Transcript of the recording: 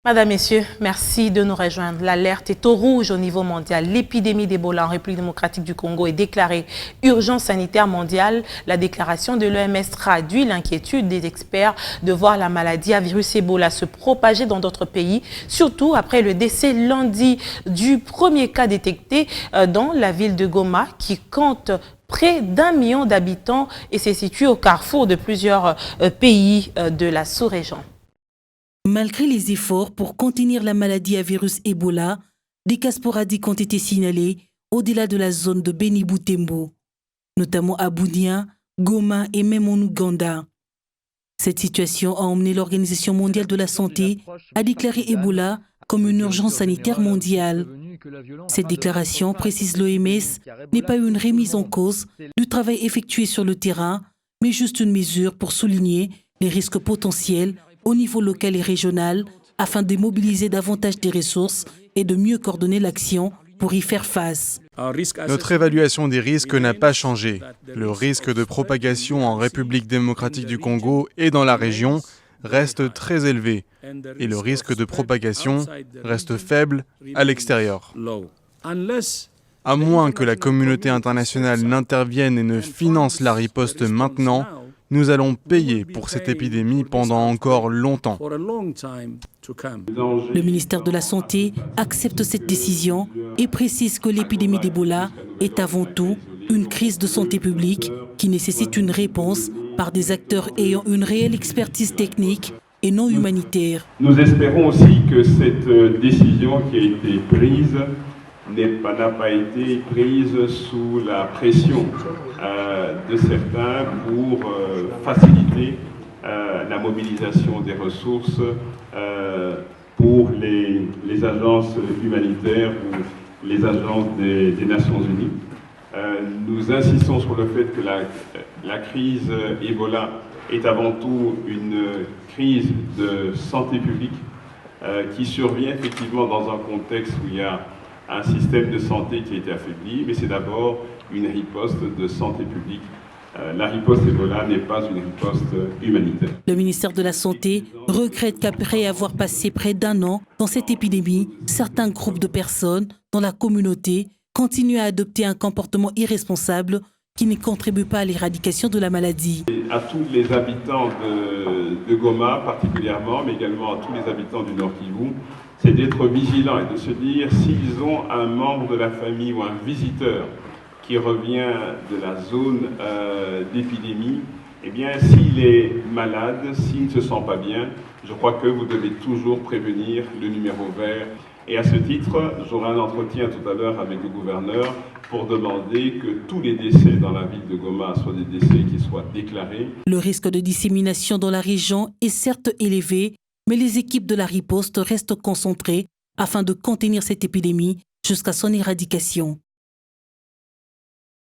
Madame, Messieurs, merci de nous rejoindre. L'alerte est au rouge au niveau mondial. L'épidémie d'Ebola en République démocratique du Congo est déclarée urgence sanitaire mondiale. La déclaration de l'OMS traduit l'inquiétude des experts de voir la maladie à virus Ebola se propager dans d'autres pays, surtout après le décès lundi du premier cas détecté dans la ville de Goma qui compte près d'1 million d'habitants et se situe au carrefour de plusieurs pays de la sous-région. Malgré les efforts pour contenir la maladie à virus Ebola, des cas sporadiques ont été signalés au-delà de la zone de Beni-Butembo, notamment à Bunia, Goma et même en Ouganda. Cette situation a emmené l'Organisation mondiale de la santé à déclarer Ebola comme une urgence sanitaire mondiale. Cette déclaration, précise l'OMS, n'est pas une remise en cause du travail effectué sur le terrain, mais juste une mesure pour souligner les risques potentiels au niveau local et régional afin de mobiliser davantage des ressources et de mieux coordonner l'action pour y faire face. Notre évaluation des risques n'a pas changé. Le risque de propagation en République démocratique du Congo et dans la région reste très élevé et le risque de propagation reste faible à l'extérieur. À moins que la communauté internationale n'intervienne et ne finance la riposte maintenant, nous allons payer pour cette épidémie pendant encore longtemps. Le ministère de la Santé accepte cette décision et précise que l'épidémie d'Ebola est avant tout une crise de santé publique qui nécessite une réponse par des acteurs ayant une réelle expertise technique et non humanitaire. Nous espérons aussi que cette décision qui a été prise n'a pas été prise sous la pression de certains pour faciliter la mobilisation des ressources pour les agences humanitaires ou les agences des Nations Unies. Nous insistons sur le fait que la crise Ebola est avant tout une crise de santé publique qui survient effectivement dans un contexte où il y a un système de santé qui a été affaibli, mais c'est d'abord une riposte de santé publique. La riposte Ebola n'est pas une riposte humanitaire. Le ministère de la Santé regrette qu'après avoir passé près d'1 an dans cette épidémie, certains groupes de personnes dans la communauté continuent à adopter un comportement irresponsable qui ne contribue pas à l'éradication de la maladie. Et à tous les habitants de Goma particulièrement, mais également à tous les habitants du Nord Kivu, c'est d'être vigilants et de se dire s'ils ont un membre de la famille ou un visiteur qui revient de la zone d'épidémie, eh bien s'il est malade, s'il ne se sent pas bien, je crois que vous devez toujours prévenir le numéro vert. Et à ce titre, j'aurai un entretien tout à l'heure avec le gouverneur pour demander que tous les décès dans la ville de Goma soient des décès qui soient déclarés. Le risque de dissémination dans la région est certes élevé, mais les équipes de la riposte restent concentrées afin de contenir cette épidémie jusqu'à son éradication.